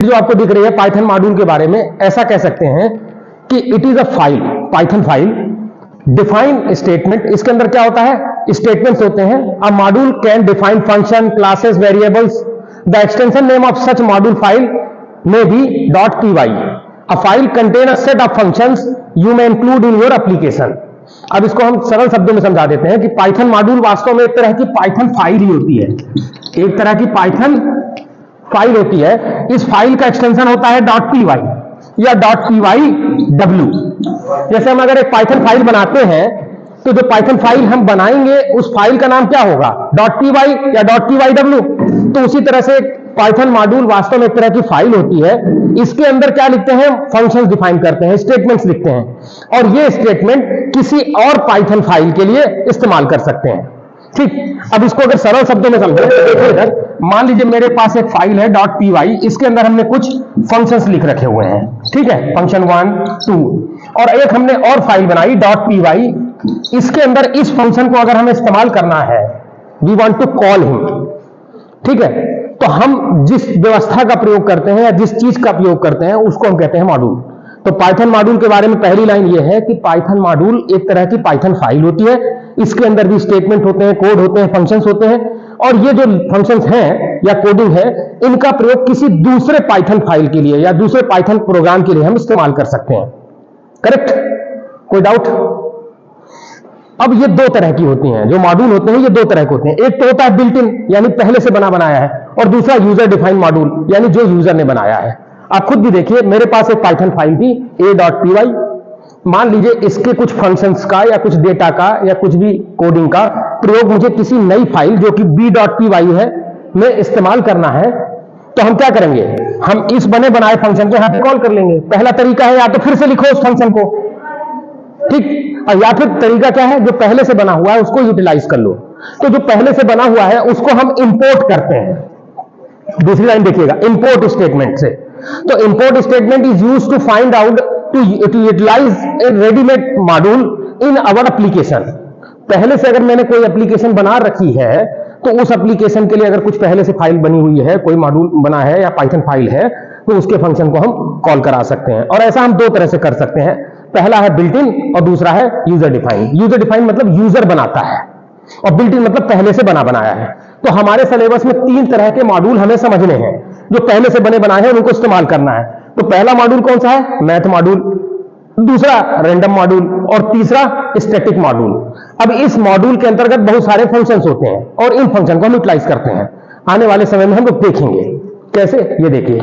जो आपको दिख रही है पाइथन मॉड्यूल के बारे में, ऐसा कह सकते हैं कि it is a file, Python file, define statement. इसके अंदर क्या होता है? स्टेटमेंट्स होते हैं। अ module can define function, classes, variables. The extension name of such module file may be .py. A file contain a set of functions you may include in your application. अब इसको हम सरल शब्दों में समझा देते हैं कि पाइथन मॉड्यूल वास्तव में एक तरह की पाइथन फाइल ही होती है, एक तरह की पाइथन फाइल होती है। इस फाइल का एक्सटेंशन होता है .py या .pyw। जैसे हम अगर एक पाइथन फाइल बनाते हैं तो जो पाइथन फाइल हम बनाएंगे उस फाइल का नाम क्या होगा? .py या .pyw। तो उसी तरह से पाइथन मॉड्यूल वास्तव में एक तरह की फाइल होती है। इसके अंदर क्या लिखते हैं? फंक्शंस डिफाइन करते हैं, स्टेटमेंट्स लिखते हैं, और ये स्टेटमेंट किसी और पाइथन फाइल के लिए इस्तेमाल कर सकते हैं। ठीक, अब इसको अगर सरल शब्दों में समझें तो देखिए इधर, मान लीजिए मेरे पास एक फाइल है .py, इसके अंदर हमने कुछ फंक्शंस लिख रखे हुए हैं, ठीक है, फंक्शन 1, 2, और एक हमने और फाइल बनाई .py। इसके अंदर इस फंक्शन को अगर हमें इस्तेमाल करना है, we want to call him, ठीक है, तो हम जिस व्यवस्था का प्रयोग करते हैं या जिस चीज का प्रयोग करते हैं उसको हम कहते हैं मॉड्यूल। तो पाइथन मॉड्यूल के बारे में पहली लाइन ये है कि पाइथन मॉड्यूल एक तरह की पाइथन फाइल होती है। इसके अंदर भी स्टेटमेंट होते हैं, कोड होते हैं, फंक्शंस होते हैं, और ये जो फंक्शंस हैं या कोडिंग है, इनका प्रयोग किसी दूसरे पाइथन फाइल के लिए या दूसरे पाइथन प्रोग्राम के लिए हम इस्तेमाल कर सकते हैं। करेक्ट? कोई डाउट? अब ये दो तरह की होती हैं, जो मॉड्यूल होते हैं ये दो तरह के होते हैं। एक तो होता है बिल्ट इन, यानी पहले से बना बनाया है, और दूसरा यूजर डिफाइंड मॉड्यूल, यानी जो यूजर ने बनाया है। आप खुद भी देखिए, मेरे पास एक पाइथन फाइल थी a.py। मान लीजिए इसके कुछ फंक्शंस का या कुछ डेटा का या कुछ भी कोडिंग का प्रयोग मुझे किसी नई फाइल जो कि b.py है में इस्तेमाल करना है, तो हम क्या करेंगे? हम इस बने बनाए फंक्शन को यहां पे कॉल कर लेंगे। पहला तरीका है या तो फिर से लिखो उस फंक्शन को, ठीक, और या फिर तरीका क्या है? जो पहले से बना हुआ है उसको यूटिलाइज कर लो। तो जो पहले से बना हुआ है उसको हम इंपोर्ट करते हैं। दूसरी लाइन देखिएगा, इंपोर्ट स्टेटमेंट से। तो import statement is used to find out to utilize a readymade module in our application. पहले से अगर मैंने कोई एप्लीकेशन बना रखी है तो उस एप्लीकेशन के लिए अगर कुछ पहले से फाइल बनी हुई है, कोई मॉड्यूल बना है या पाइथन फाइल है, तो उसके फंक्शन को हम कॉल करा सकते हैं। और ऐसा हम दो तरह से कर सकते हैं, पहला है बिल्ट इन और दूसरा है यूजर डिफाइन। यूजर डिफाइन मतलब यूजर बनाता है, और बिल्ट इन मतलब पहले से बना बनाया है। तो हमारे सिलेबस में तीन तरह के मॉड्यूल हमें समझने हैं, जो पहले से बने बनाए हैं उनको इस्तेमाल करना है। तो पहला मॉड्यूल कौन सा है? मैथ मॉड्यूल, दूसरा रैंडम मॉड्यूल, और तीसरा स्टैटिक मॉड्यूल। अब इस मॉड्यूल के अंतर्गत बहुत सारे फंक्शंस होते हैं और इन फंक्शन को हम यूटिलाइज करते हैं। आने वाले समय में हम लोग देखेंगे कैसे। ये देखिए,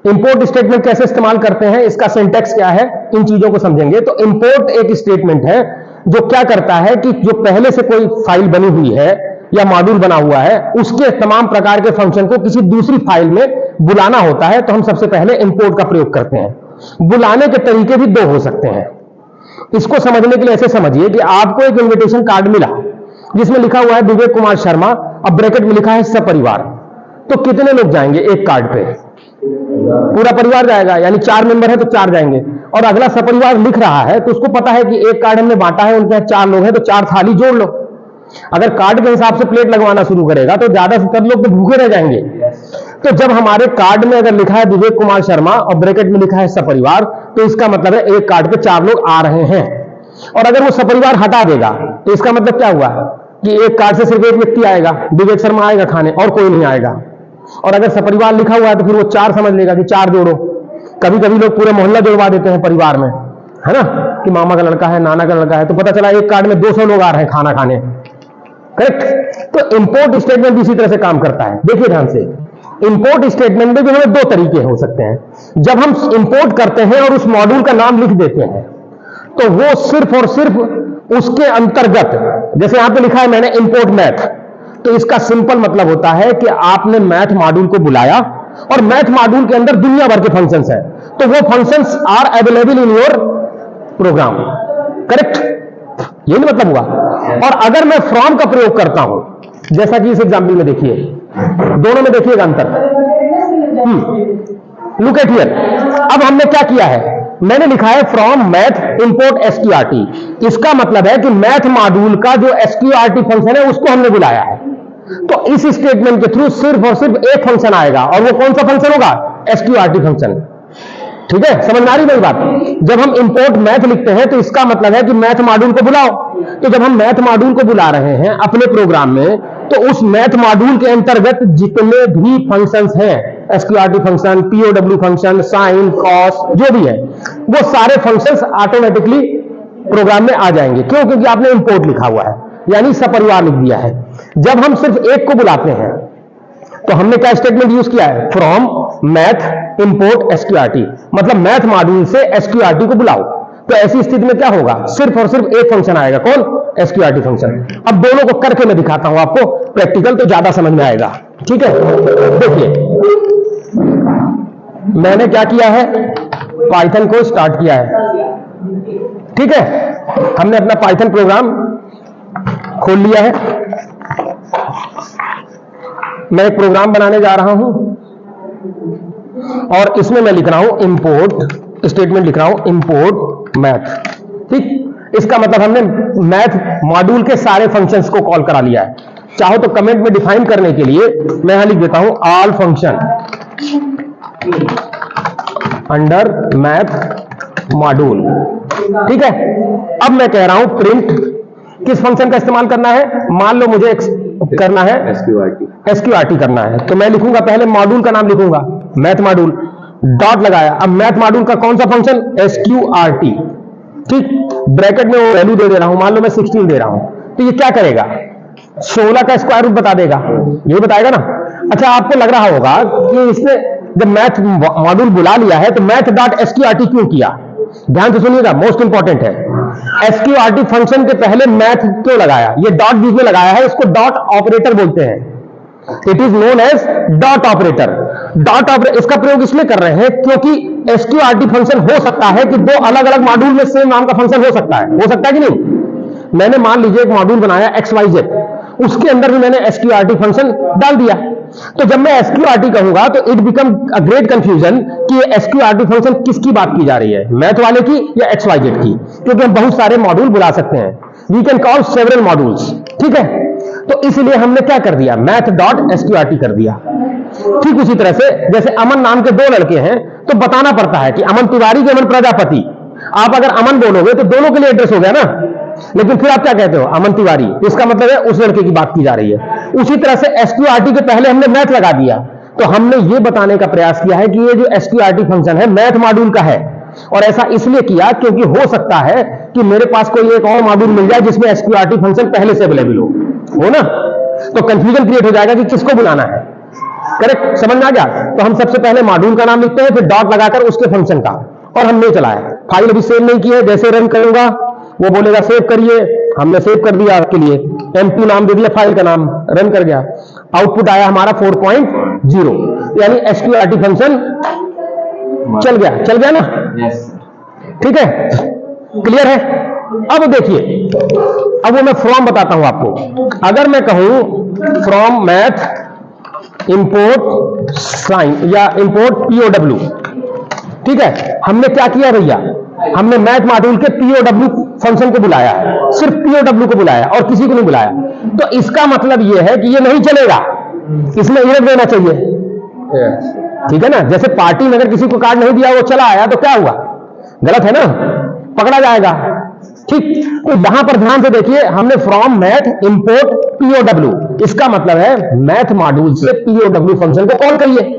इंपोर्ट स्टेटमेंट कैसे इस्तेमाल करते हैं, इसका सिंटैक्स क्या है, इन चीजों को समझेंगे। तो इंपोर्ट एक स्टेटमेंट है जो क्या करता है कि जो पहले से कोई फाइल बनी हुई है या मॉड्यूल बना हुआ है, उसके तमाम प्रकार के फंक्शन को किसी दूसरी फाइल में बुलाना होता है। तो हम सबसे पहले इंपोर्ट का प्रयोग करते हैं। बुलाने के तरीके भी दो हो सकते हैं। इसको समझने के लिए ऐसे समझिए कि आपको एक इन्विटेशन कार्ड मिला जिसमें लिखा हुआ है विवेक कुमार शर्मा, अब ब्रैकेट में लिखा है सपरिवार। तो कितने लोग जाएंगे एक कार्ड पे? पूरा परिवार जाएगा, यानी 4 मेंबर है तो 4 जाएंगे। और अगला सपरिवार लिख रहा है तो उसको पता है कि एक कार्ड हमने बांटा है, उनके 4 लोग हैं, तो 4 थाली जोड़ लो। अगर कार्ड के हिसाब से प्लेट लगवाना शुरू करेगा तो ज्यादा से ज्यादा लोग तो भूखे रह जाएंगे। तो जब हमारे कार्ड में अगर लिखा है विवेक कुमार शर्मा और ब्रैकेट में लिखा है सपरिवार, तो इसका मतलब है एक कार्ड पे 4 लोग आ रहे हैं। और अगर वो सपरिवार हटा देगा तो इसका मतलब क्या हुआ कि एक कार्ड से सिर्फ एक व्यक्ति आएगा, विवेक शर्मा आएगा खाने, और कोई नहीं आएगा। और अगर सपरिवार लिखा हुआ है तो फिर वो 4 समझ लेगा कि 4 जोड़ो। कभी कभी लोग पूरे मोहल्ला जोड़वा देते हैं परिवार में, है ना, कि मामा का लड़का है, नाना का लड़का है, तो पता चला एक कार्ड में 200 लोग आ रहे हैं खाना खाने। करेक्ट? तो इंपोर्ट स्टेटमेंट इसी तरह से काम करता है। देखिए ध्यान से, इंपोर्ट स्टेटमेंट में जो है 2 तरीके हो सकते हैं। जब हम इंपोर्ट करते हैं और उस मॉड्यूल का नाम लिख देते हैं तो वो सिर्फ और सिर्फ उसके अंतर्गत, जैसे यहां पे लिखा है मैंने इंपोर्ट मैथ, तो इसका सिंपल मतलब होता है कि आपने मैथ मॉड्यूल को बुलाया और मैथ मॉड्यूल के अंदर दुनिया भर के फंक्शंस हैं, तो वो functions are available in your program. Correct? ये नहीं मतलब हुआ। और अगर मैं फ्रॉम का प्रयोग करता हूं, जैसा कि इस एग्जाम्पल में देखिए, दोनों में देखिएगा अंतर। Look at here. अब हमने क्या किया है, मैंने लिखा है फ्रॉम मैथ इंपोर्ट एसक्यूआरटी। इसका मतलब है कि मैथ मॉड्यूल का जो एसक्यूआरटी फंक्शन है उसको हमने बुलाया है। तो इस स्टेटमेंट के थ्रू सिर्फ और सिर्फ एक फंक्शन आएगा, और वो कौन सा फंक्शन होगा? SQRT function. ठीक है, समझ में आ रही मेरी बात? जब हम इंपोर्ट मैथ लिखते हैं तो इसका मतलब है कि मैथ मॉड्यूल को बुलाओ। तो जब हम मैथ मॉड्यूल को बुला रहे हैं अपने प्रोग्राम में, तो उस मैथ मॉड्यूल के अंतर्गत जितने भी फंक्शंस हैं, SQRT function, POW function, sine, cos, जो भी है, वो सारे फंक्शंस ऑटोमेटिकली प्रोग्राम में आ जाएंगे। क्यों? क्योंकि आपने इंपोर्ट लिखा हुआ है, यानी सपरिवार लिख दिया है। जब हम सिर्फ एक को बुलाते हैं तो हमने क्या स्टेटमेंट यूज किया है? फ्रॉम मैथ इंपोर्ट SQRT, मतलब मैथ मॉड्यूल से SQRT को बुलाओ। तो ऐसी स्थिति में क्या होगा? सिर्फ और सिर्फ एक फंक्शन आएगा। कौन? SQRT function. अब दोनों को करके मैं दिखाता हूं आपको, प्रैक्टिकल तो ज्यादा समझ में आएगा। ठीक है, देखिए मैंने क्या किया है, पाइथन को स्टार्ट किया है। ठीक है, हमने अपना पाइथन प्रोग्राम खोल लिया है। मैं एक प्रोग्राम बनाने जा रहा हूं और इसमें मैं लिख रहा हूं इंपोर्ट, स्टेटमेंट लिख रहा हूं इंपोर्ट मैथ। ठीक, इसका मतलब हमने मैथ मॉड्यूल के सारे फंक्शंस को कॉल करा लिया है। चाहो तो कमेंट में डिफाइन करने के लिए मैं यहां लिख देता हूं all function under math module. ठीक है, अब मैं कह रहा हूं प्रिंट किस फंक्शन का इस्तेमाल करना है। मान लो मुझे करना है SQRT करना है, तो मैं लिखूंगा पहले मॉड्यूल का नाम लिखूंगा, मैथ मॉड्यूल, डॉट लगाया। अब मैथ मॉड्यूल का कौन सा फंक्शन? SQRT। ठीक, ब्रैकेट में वो वैल्यू दे रहा हूं, मान लो मैं 16 दे रहा हूं, तो ये क्या करेगा? 16 का स्क्वायर रूट बता देगा, ये बताएगा ना। अच्छा, आपको लग रहा होगा कि इसने जब मैथ मॉड्यूल बुला लिया है तो मैथ डॉट SQRT क्यों किया? ध्यान से सुनिएगा, मोस्ट इंपॉर्टेंट है। SQRT फंक्शन के पहले मैथ क्यों लगाया? ये डॉट बीच में लगाया है, इसको डॉट ऑपरेटर बोलते हैं। It is known as dot operator. Dot operator इसका प्रयोग इसलिए कर रहे हैं क्योंकि SQRT फंक्शन हो सकता है कि दो अलग अलग मॉड्यूल में सेम नाम का फंक्शन हो सकता है कि नहीं? मैंने मान लीजिए एक मॉड्यूल बनाया XYZ, उसके अंदर भी मैंने SQRT फंक्शन डाल दिया। तो जब मैं SQRT कहूंगा तो it become a great confusion कि SQRT फंक्शन किसकी बात की जा रही है, मैथ वाले की या XYZ की, क्योंकि हम बहुत सारे मॉड्यूल बुला सकते हैं। We can call several modules. ठीक है, तो इसलिए हमने क्या कर दिया? मैथ डॉट SQRT कर दिया। ठीक उसी तरह से जैसे अमन नाम के दो लड़के हैं तो बताना पड़ता है कि अमन तिवारी के अमन प्रजापति। आप अगर अमन बोलोगे तो दोनों के लिए एड्रेस हो गया ना, लेकिन फिर आप क्या कहते हो? अमन तिवारी। इसका मतलब है उस लड़के की बात की जा रही है। उसी तरह से SQRT के पहले हमने मैथ लगा दिया, तो हमने ये बताने का प्रयास किया है कि ये जो SQRT फंक्शन है मैथ मॉड्यूल का है। और ऐसा इसलिए किया क्योंकि हो सकता है कि मेरे पास कोई एक और मॉड्यूल मिल जाए जिसमें SQRT फंक्शन पहले से अवेलेबल हो ना, तो कंफ्यूजन क्रिएट हो जाएगा कि किसको बुलाना है। करेक्ट, समझ में आ गया? तो हम सबसे पहले मॉड्यूल का नाम लिखते हैं, फिर डॉट लगाकर उसके फंक्शन का, और हमने चलाया। फाइल अभी सेव नहीं की है, जैसे रन करूंगा वो बोलेगा सेव करिए, हमने सेव कर दिया आपके लिए, M2 नाम दे दिया फाइल का नाम, रन कर गया। आउटपुट आया हमारा 4.0, यानी SQRT फंक्शन चल गया ना? ठीक है, क्लियर है? अब देखिए, अब वो मैं फ्रॉम बताता हूं आपको। अगर मैं कहूं फ्रॉम मैथ इंपोर्ट साइन या इंपोर्ट POW, ठीक है, हमने क्या किया भैया? हमने मैथ मॉड्यूल के POW फंक्शन को बुलाया है, सिर्फ POW को बुलाया और किसी को नहीं बुलाया। तो इसका मतलब यह है कि ये नहीं चलेगा, इसमें एरर देना चाहिए। ठीक है ना? जैसे पार्टी में अगर किसी को कार्ड नहीं दिया, वो चला आया, तो क्या हुआ? गलत है ना, पकड़ा जाएगा। ठीक, तो यहां पर ध्यान से देखिए, हमने फ्रॉम मैथ इंपोर्ट POW, इसका मतलब है मैथ मॉड्यूल से POW फंक्शन को कॉल करिए,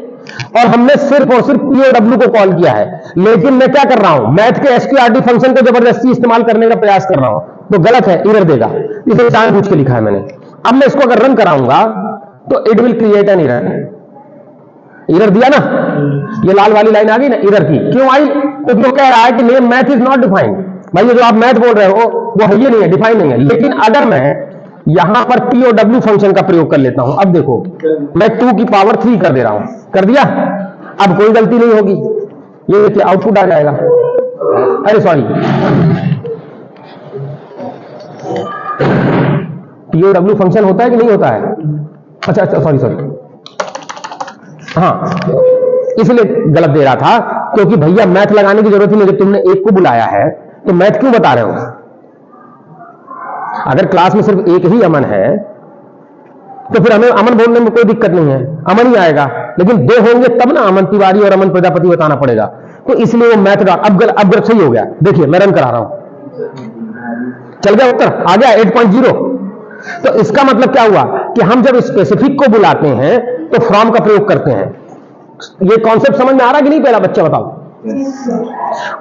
और हमने सिर्फ और सिर्फ POW को कॉल किया है। लेकिन मैं क्या कर रहा हूं? मैथ के SQRT फंक्शन को जबरदस्ती इस्तेमाल करने का प्रयास कर रहा हूं, तो गलत है, एरर देगा। इसे जानबूझ के लिखा है मैंने। अब मैं इसको अगर रन कराऊंगा तो it will create an error. Error दिया ना, ये लाल वाली लाइन आ गई ना एरर की। क्यों आई? तो कह रहा है कि name math is not defined. भाई ये जो आप मैथ बोल रहे हो वो है ही नहीं है, डिफाइन नहीं है। लेकिन अगर मैं यहां पर POW फंक्शन का प्रयोग कर लेता हूं, अब देखो मैं 2 की पावर 3 कर दे रहा हूं, कर दिया, अब कोई गलती नहीं होगी। ये देखिए आउटपुट आ जाएगा। अरे सॉरी, POW फंक्शन होता है कि नहीं होता है? अच्छा, सॉरी, हाँ, इसलिए गलत दे रहा था, क्योंकि भैया मैथ लगाने की जरूरत ही नहीं। जब तुमने एक को बुलाया है तो मैथ क्यों बता रहे हो? अगर क्लास में सिर्फ एक ही अमन है तो फिर हमें अमन बोलने में कोई दिक्कत नहीं है, अमन ही आएगा, लेकिन दो होंगे तब ना अमन तिवारी और अमन प्रजापति बताना पड़ेगा। तो इसलिए वो मैथ डॉट अब गलत सही हो गया। देखिए मैं रन करा रहा हूं, चल गया उत्तर आ गया 8.0। तो इसका मतलब क्या हुआ कि हम जब स्पेसिफिक को बुलाते हैं तो फ्रॉम का प्रयोग करते हैं। ये कॉन्सेप्ट समझ में आ रहा कि नहीं? पहला बच्चा बताओ।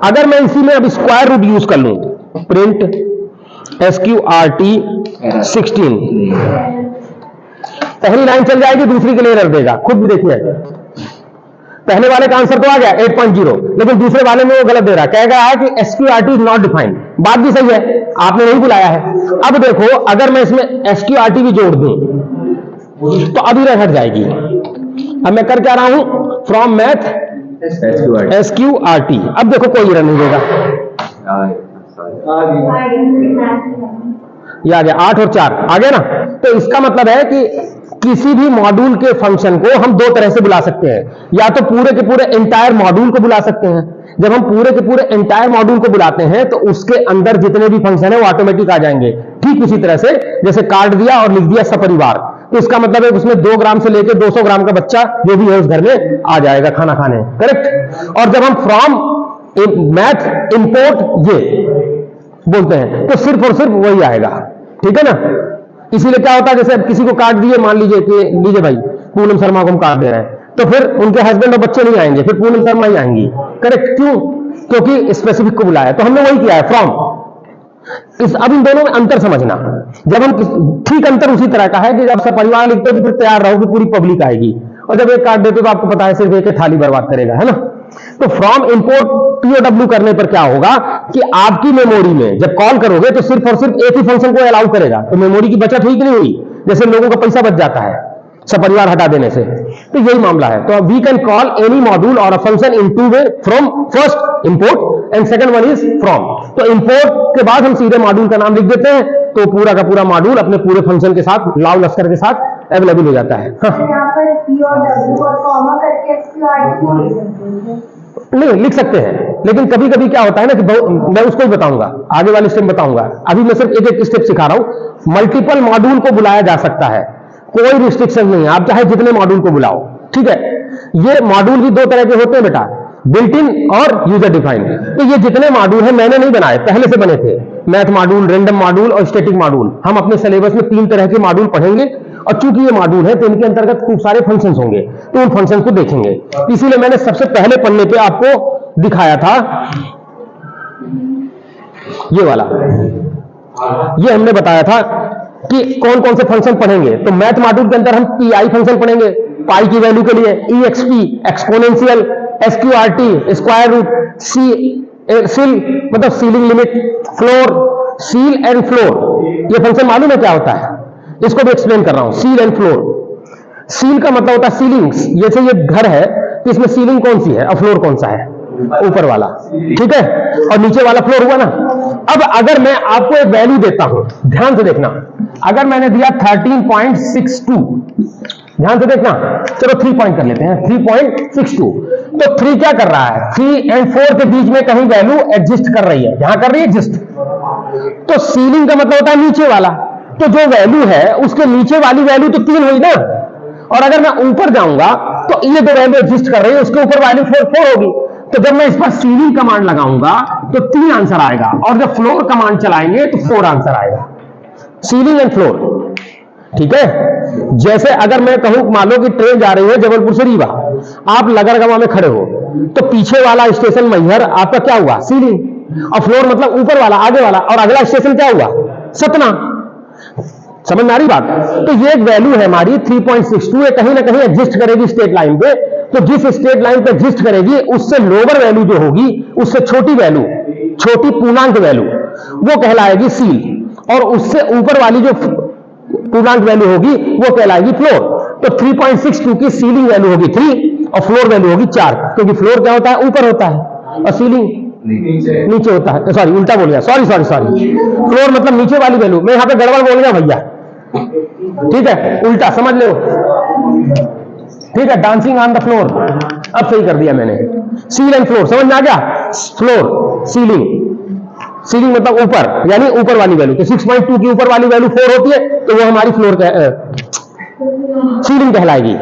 अगर मैं इसी में अब स्क्वायर रूट यूज कर लूं, प्रिंट SQRT 16, पहली लाइन चल जाएगी, दूसरी के लिए एरर देगा, खुद भी देखिए। पहले वाले का आंसर तो आ गया 8.0, लेकिन दूसरे वाले में वो गलत दे रहा है, कह रहा है कि SQRT इज नॉट डिफाइंड। बात भी सही है, आपने नहीं बुलाया है। अब देखो अगर मैं इसमें SQRT भी जोड़ दूं तो अब एरर हट जाएगी। अब मैं कर क्या रहा हूं, फ्रॉम मैथ SQRT। अब देखो कोई एरर नहीं देगा, ये आ गया 8 और 4 आ गया ना। तो इसका मतलब है कि किसी भी मॉड्यूल के फंक्शन को हम दो तरह से बुला सकते हैं, या तो पूरे के पूरे एंटायर मॉड्यूल को बुला सकते हैं। जब हम पूरे के पूरे एंटायर मॉड्यूल को बुलाते हैं तो उसके अंदर जितने भी फंक्शन है वो ऑटोमेटिक आ जाएंगे। ठीक उसी तरह से जैसे कार्ड दिया और लिख दिया सपरिवार, तो इसका मतलब है उसमें 2 ग्राम से लेकर 200 ग्राम का बच्चा जो भी है उस घर में आ जाएगा खाना खाने, करेक्ट। और जब हम फ्रॉम मैथ इंपोर्ट ये बोलते हैं तो सिर्फ और सिर्फ वही आएगा, ठीक है ना। इसीलिए क्या होता है, जैसे अब किसी को कार्ड दिए, मान लीजिए कि लीजिए भाई पूनम शर्मा को हम कार्ड दे रहे हैं, तो फिर उनके हस्बैंड और बच्चे नहीं आएंगे, फिर पूनम शर्मा ही आएंगी, करेक्ट। क्यों? क्योंकि स्पेसिफिक को बुलाया, तो हमने वही किया है फ्रॉम। अब इन दोनों में अंतर समझना, जब हम ठीक अंतर उसी तरह का है कि जब परिवार लिखते हो तो फिर तैयार रहो कि पूरी पब्लिक आएगी, और जब एक कार्ड देते हो तो आपको पता है सिर्फ एक थाली बर्बाद करेगा, है ना। तो फ्रॉम इंपोर्ट POW करने पर क्या होगा कि आपकी मेमोरी में जब कॉल करोगे तो सिर्फ और सिर्फ एक ही फंक्शन को अलाउ करेगा, तो मेमोरी की बचत हुई कि नहीं हुई? जैसे लोगों का पैसा बच जाता है सपरिवार हटा देने से, तो यही मामला है। तो we can call any module और a function in 2 way, from first import and second one is from. तो इंपोर्ट के बाद हम सीधे मॉड्यूल का नाम लिख देते हैं, तो पूरा का पूरा मॉड्यूल अपने पूरे फंक्शन के साथ लाव लश्कर के साथ अवेलेबल हो जाता है। नहीं लिख सकते हैं, लेकिन कभी कभी क्या होता है ना कि मैं उसको ही बताऊंगा, आगे वाले स्टेप बताऊंगा। अभी मैं सिर्फ एक एक स्टेप सिखा रहा हूं। मल्टीपल मॉड्यूल को बुलाया जा सकता है, कोई रिस्ट्रिक्शन नहीं है, आप चाहे जितने मॉड्यूल को बुलाओ, ठीक है। ये मॉड्यूल भी 2 तरह के होते हैं बेटा, बिल्ट इन और यूजर डिफाइंड। तो ये जितने मॉड्यूल हैं मैंने नहीं बनाए, पहले से बने थे। मैथ मॉड्यूल, रैंडम मॉड्यूल और स्टैटिक मॉड्यूल। हम अपने सिलेबस में 3 तरह के मॉड्यूल पढ़ेंगे, और चूंकि ये मॉड्यूल है तो इनके अंतर्गत खूब सारे फंक्शंस होंगे, तो उन फंक्शंस को देखेंगे। इसीलिए मैंने सबसे पहले पन्ने पे आपको दिखाया था ये वाला, ये हमने बताया था कि कौन कौन से फंक्शन पढ़ेंगे। तो मैथ मॉड्यूल के अंदर हम PI फंक्शन पढ़ेंगे, पाई की वैल्यू के लिए, EXP exponential, SQRT square root, ceil मतलब ceiling limit, floor, ceil and floor. ये फंक्शन मालूम है क्या होता है? इसको भी एक्सप्लेन कर रहा हूं। सील एंड फ्लोर, सील का मतलब होता है सीलिंग्स। जैसे ये घर है तो इसमें सीलिंग कौन सी है और फ्लोर कौन सा है? ऊपर वाला, ठीक है, और नीचे वाला फ्लोर हुआ ना। अब अगर मैं आपको एक वैल्यू देता हूं, ध्यान से देखना, अगर मैंने दिया 13.62, ध्यान से देखना, चलो 3 पॉइंट कर लेते हैं, 3.62। तो 3 क्या कर रहा है? 3 और 4 के बीच में कहीं वैल्यू एग्जिस्ट कर रही है, यहां कर रही है एग्जिस्ट। तो सीलिंग का मतलब होता है नीचे वाला, तो जो वैल्यू है उसके नीचे वाली वैल्यू तो 3 हुई ना, और अगर मैं ऊपर जाऊंगा तो ये 2 वैल्यू एग्जिस्ट कर रही है, उसके ऊपर वैल्यू 4 होगी। तो जब मैं इस पर सीलिंग कमांड लगाऊंगा तो 3 आंसर आएगा, और जब फ्लोर कमांड चलाएंगे तो 4 आंसर आएगा। सीलिंग एंड फ्लोर, ठीक है। जैसे अगर मैं कहूं, मान लो कि ट्रेन जा रही है जबलपुर से रीवा, आप लगरगवा में खड़े हो, तो पीछे वाला स्टेशन मैहर आपका क्या हुआ? सीलिंग, और फ्लोर मतलब ऊपर वाला, आगे वाला, और अगला स्टेशन क्या हुआ? सतना। समझ में आ रही बात? तो ये एक वैल्यू है हमारी 3.62, ये कहीं ना कहीं एग्जिस्ट करेगी स्टेट लाइन पे। तो जिस स्टेट लाइन पे एग्जिस्ट करेगी उससे लोअर वैल्यू जो होगी, उससे छोटी वैल्यू, छोटी पूर्णांक वैल्यू, वो कहलाएगी सील, और उससे ऊपर वाली जो पूर्णांक वैल्यू होगी वो कहलाएगी फ्लोर। तो 3.62 की सीलिंग वैल्यू होगी 3 और फ्लोर वैल्यू होगी 4, क्योंकि फ्लोर क्या होता है? ऊपर होता है, और सीलिंग नीचे होता है। सॉरी, उल्टा बोल गया, सॉरी। फ्लोर मतलब नीचे वाली वैल्यू, मैं यहां पे गड़बड़ बोल गया भैया, ठीक है, उल्टा समझ लो, ठीक है। डांसिंग ऑन द फ्लोर, अब सही कर दिया मैंने। सील एंड फ्लोर समझ में आ गया? फ्लोर, सीलिंग, सीलिंग मतलब ऊपर, यानी ऊपर वाली वैल्यू। तो 6.2 की ऊपर वाली वैल्यू 4 होती है, तो वो हमारी फ्लोर सीलिंग कहलाएगी,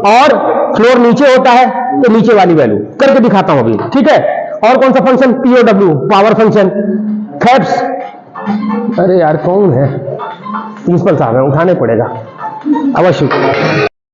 और फ्लोर नीचे होता है तो नीचे वाली वैल्यू। करके दिखाता हूं अभी, ठीक है। और कौन सा function, POW, power function, fabs, अरे यार कौन है, प्रिंसिपल साहब है, उठाने पड़ेगा अवश्य।